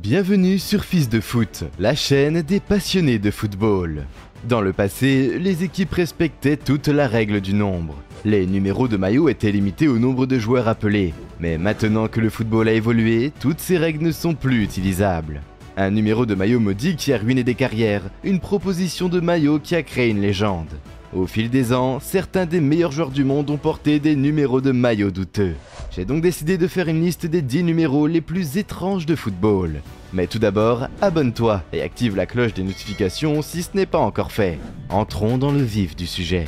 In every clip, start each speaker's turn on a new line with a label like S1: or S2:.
S1: Bienvenue sur Fils de Foot, la chaîne des passionnés de football. Dans le passé, les équipes respectaient toute la règle du nombre. Les numéros de maillot étaient limités au nombre de joueurs appelés. Mais maintenant que le football a évolué, toutes ces règles ne sont plus utilisables. Un numéro de maillot maudit qui a ruiné des carrières, une proposition de maillot qui a créé une légende. Au fil des ans, certains des meilleurs joueurs du monde ont porté des numéros de maillot douteux. J'ai donc décidé de faire une liste des 10 numéros les plus étranges de football. Mais tout d'abord, abonne-toi et active la cloche des notifications si ce n'est pas encore fait. Entrons dans le vif du sujet.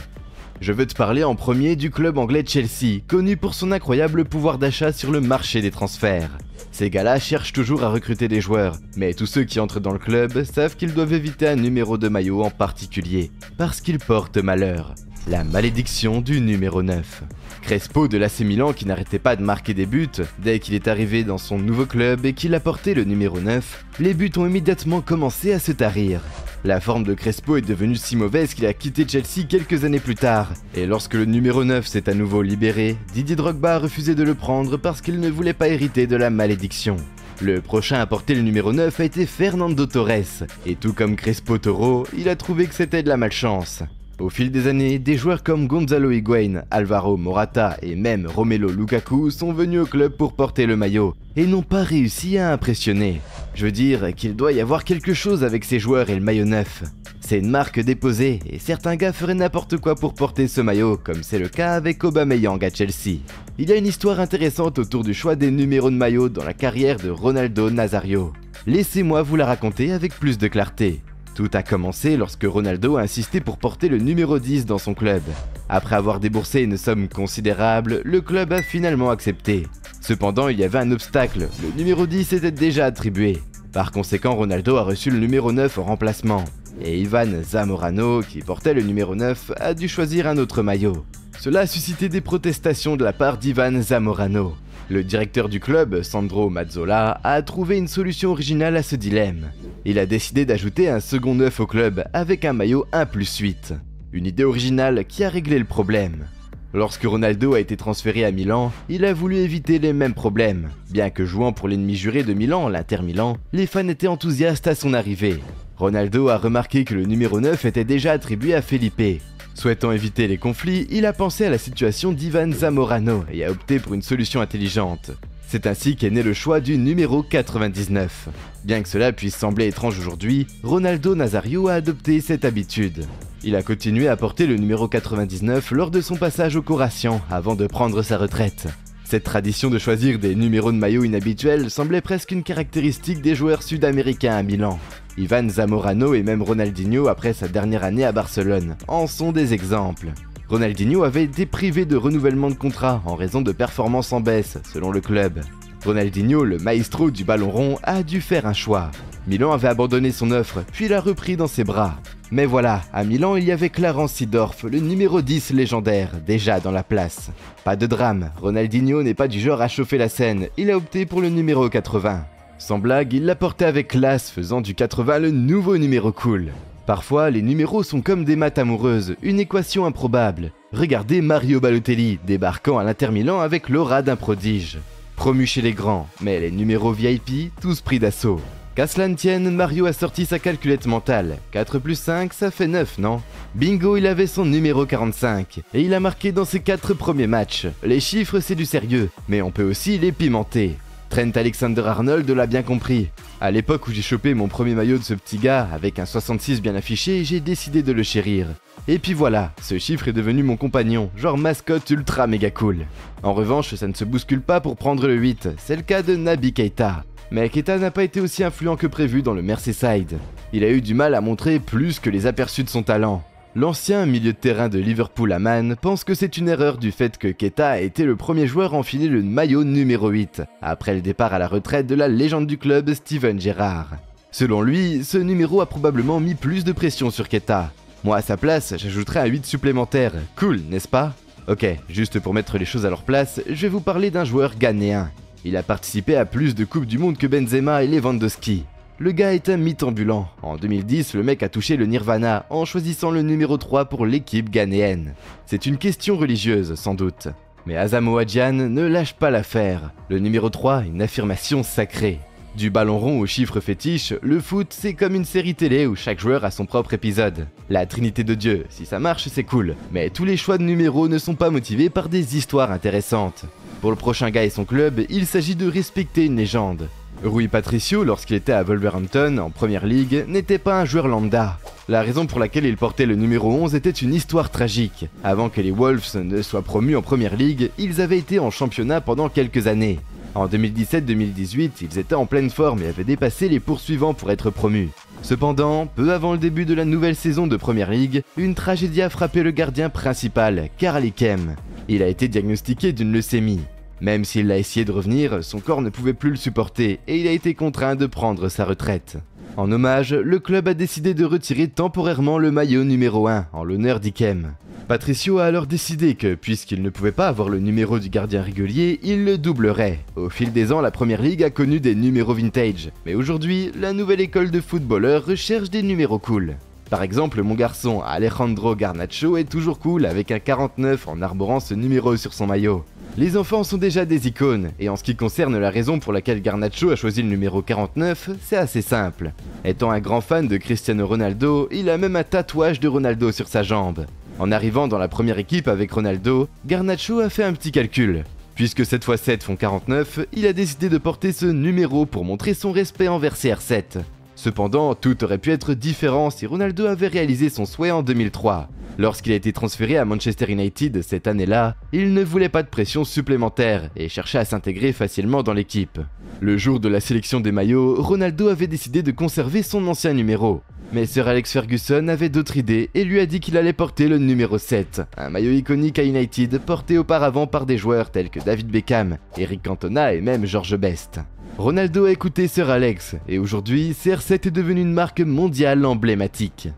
S1: Je veux te parler en premier du club anglais Chelsea, connu pour son incroyable pouvoir d'achat sur le marché des transferts. Ces gars-là cherchent toujours à recruter des joueurs, mais tous ceux qui entrent dans le club savent qu'ils doivent éviter un numéro de maillot en particulier, parce qu'il porte malheur. La malédiction du numéro 9. Crespo de l'AC Milan qui n'arrêtait pas de marquer des buts, dès qu'il est arrivé dans son nouveau club et qu'il a porté le numéro 9, les buts ont immédiatement commencé à se tarir. La forme de Crespo est devenue si mauvaise qu'il a quitté Chelsea quelques années plus tard, et lorsque le numéro 9 s'est à nouveau libéré, Didier Drogba a refusé de le prendre parce qu'il ne voulait pas hériter de la malédiction. Le prochain à porter le numéro 9 a été Fernando Torres, et tout comme Crespo Toro, il a trouvé que c'était de la malchance. Au fil des années, des joueurs comme Gonzalo Higuaín, Alvaro Morata et même Romelu Lukaku sont venus au club pour porter le maillot et n'ont pas réussi à impressionner. Je veux dire qu'il doit y avoir quelque chose avec ces joueurs et le maillot 9. C'est une marque déposée et certains gars feraient n'importe quoi pour porter ce maillot, comme c'est le cas avec Aubameyang à Chelsea. Il y a une histoire intéressante autour du choix des numéros de maillot dans la carrière de Ronaldo Nazario. Laissez-moi vous la raconter avec plus de clarté. Tout a commencé lorsque Ronaldo a insisté pour porter le numéro 10 dans son club. Après avoir déboursé une somme considérable, le club a finalement accepté. Cependant, il y avait un obstacle, le numéro 10 était déjà attribué. Par conséquent, Ronaldo a reçu le numéro 9 en remplacement. Et Ivan Zamorano, qui portait le numéro 9, a dû choisir un autre maillot. Cela a suscité des protestations de la part d'Ivan Zamorano. Le directeur du club, Sandro Mazzola, a trouvé une solution originale à ce dilemme. Il a décidé d'ajouter un second 9 au club avec un maillot 1+8. Une idée originale qui a réglé le problème. Lorsque Ronaldo a été transféré à Milan, il a voulu éviter les mêmes problèmes. Bien que jouant pour l'ennemi juré de Milan, l'Inter Milan, les fans étaient enthousiastes à son arrivée. Ronaldo a remarqué que le numéro 9 était déjà attribué à Felipe. Souhaitant éviter les conflits, il a pensé à la situation d'Ivan Zamorano et a opté pour une solution intelligente. C'est ainsi qu'est né le choix du numéro 99. Bien que cela puisse sembler étrange aujourd'hui, Ronaldo Nazario a adopté cette habitude. Il a continué à porter le numéro 99 lors de son passage au Khorassan avant de prendre sa retraite. Cette tradition de choisir des numéros de maillot inhabituels semblait presque une caractéristique des joueurs sud-américains à Milan. Ivan Zamorano et même Ronaldinho après sa dernière année à Barcelone en sont des exemples. Ronaldinho avait été privé de renouvellement de contrat en raison de performances en baisse, selon le club. Ronaldinho, le maestro du ballon rond, a dû faire un choix. Milan avait abandonné son offre, puis l'a repris dans ses bras. Mais voilà, à Milan, il y avait Clarence Seedorf, le numéro 10 légendaire, déjà dans la place. Pas de drame, Ronaldinho n'est pas du genre à chauffer la scène, il a opté pour le numéro 80. Sans blague, il l'a porté avec classe, faisant du 80 le nouveau numéro cool. Parfois, les numéros sont comme des maths amoureuses, une équation improbable. Regardez Mario Balotelli, débarquant à l'Inter Milan avec l'aura d'un prodige. Promu chez les grands, mais les numéros VIP, tous pris d'assaut. Qu'à cela ne tienne, Mario a sorti sa calculette mentale. 4+5, ça fait 9, non? Bingo, il avait son numéro 45, et il a marqué dans ses 4 premiers matchs. Les chiffres, c'est du sérieux, mais on peut aussi les pimenter. Trent Alexander-Arnold l'a bien compris. À l'époque où j'ai chopé mon premier maillot de ce petit gars, avec un 66 bien affiché, j'ai décidé de le chérir. Et puis voilà, ce chiffre est devenu mon compagnon, genre mascotte ultra méga cool. En revanche, ça ne se bouscule pas pour prendre le 8, c'est le cas de Naby Keita. Mais Keita n'a pas été aussi influent que prévu dans le Merseyside. Il a eu du mal à montrer plus que les aperçus de son talent. L'ancien milieu de terrain de Liverpool à Man pense que c'est une erreur du fait que Keita a été le premier joueur à enfiler le maillot numéro 8, après le départ à la retraite de la légende du club Steven Gerrard. Selon lui, ce numéro a probablement mis plus de pression sur Keita. Moi à sa place, j'ajouterais un 8 supplémentaire, cool, n'est-ce pas? Ok, juste pour mettre les choses à leur place, je vais vous parler d'un joueur ghanéen. Il a participé à plus de Coupes du Monde que Benzema et Lewandowski. Le gars est un mythe ambulant. En 2010, le mec a touché le nirvana en choisissant le numéro 3 pour l'équipe ghanéenne. C'est une question religieuse, sans doute. Mais Asamoah Gyan ne lâche pas l'affaire. Le numéro 3, une affirmation sacrée. Du ballon rond aux chiffres fétiches, le foot c'est comme une série télé où chaque joueur a son propre épisode. La trinité de Dieu, si ça marche c'est cool, mais tous les choix de numéros ne sont pas motivés par des histoires intéressantes. Pour le prochain gars et son club, il s'agit de respecter une légende. Rui Patricio, lorsqu'il était à Wolverhampton en Première Ligue, n'était pas un joueur lambda. La raison pour laquelle il portait le numéro 11 était une histoire tragique. Avant que les Wolves ne soient promus en Première Ligue, ils avaient été en championnat pendant quelques années. En 2017-2018, ils étaient en pleine forme et avaient dépassé les poursuivants pour être promus. Cependant, peu avant le début de la nouvelle saison de Première Ligue, une tragédie a frappé le gardien principal, Carl Ickem. Il a été diagnostiqué d'une leucémie. Même s'il a essayé de revenir, son corps ne pouvait plus le supporter et il a été contraint de prendre sa retraite. En hommage, le club a décidé de retirer temporairement le maillot numéro 1 en l'honneur d'Ickem. Patricio a alors décidé que, puisqu'il ne pouvait pas avoir le numéro du gardien régulier, il le doublerait. Au fil des ans, la Première Ligue a connu des numéros vintage, mais aujourd'hui, la nouvelle école de footballeurs recherche des numéros cool. Par exemple, mon garçon Alejandro Garnacho est toujours cool avec un 49 en arborant ce numéro sur son maillot. Les enfants sont déjà des icônes, et en ce qui concerne la raison pour laquelle Garnacho a choisi le numéro 49, c'est assez simple. Étant un grand fan de Cristiano Ronaldo, il a même un tatouage de Ronaldo sur sa jambe. En arrivant dans la première équipe avec Ronaldo, Garnacho a fait un petit calcul. Puisque 7 x 7 font 49, il a décidé de porter ce numéro pour montrer son respect envers CR7. Cependant, tout aurait pu être différent si Ronaldo avait réalisé son souhait en 2003. Lorsqu'il a été transféré à Manchester United cette année-là, il ne voulait pas de pression supplémentaire et cherchait à s'intégrer facilement dans l'équipe. Le jour de la sélection des maillots, Ronaldo avait décidé de conserver son ancien numéro. Mais Sir Alex Ferguson avait d'autres idées et lui a dit qu'il allait porter le numéro 7, un maillot iconique à United porté auparavant par des joueurs tels que David Beckham, Eric Cantona et même George Best. Ronaldo a écouté Sir Alex et aujourd'hui, CR7 est devenu une marque mondiale emblématique.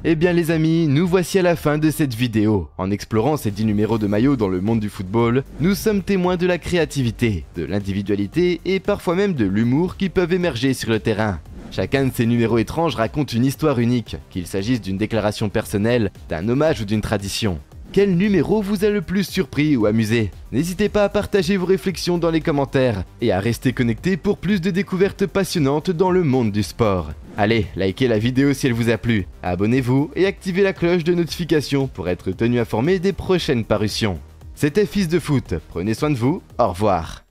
S1: Eh bien les amis, nous voici à la fin de cette vidéo. En explorant ces 10 numéros de maillot dans le monde du football, nous sommes témoins de la créativité, de l'individualité et parfois même de l'humour qui peuvent émerger sur le terrain. Chacun de ces numéros étranges raconte une histoire unique, qu'il s'agisse d'une déclaration personnelle, d'un hommage ou d'une tradition. Quel numéro vous a le plus surpris ou amusé? N'hésitez pas à partager vos réflexions dans les commentaires et à rester connecté pour plus de découvertes passionnantes dans le monde du sport. Allez, likez la vidéo si elle vous a plu, abonnez-vous et activez la cloche de notification pour être tenu informé des prochaines parutions. C'était Fils de Foot, prenez soin de vous, au revoir.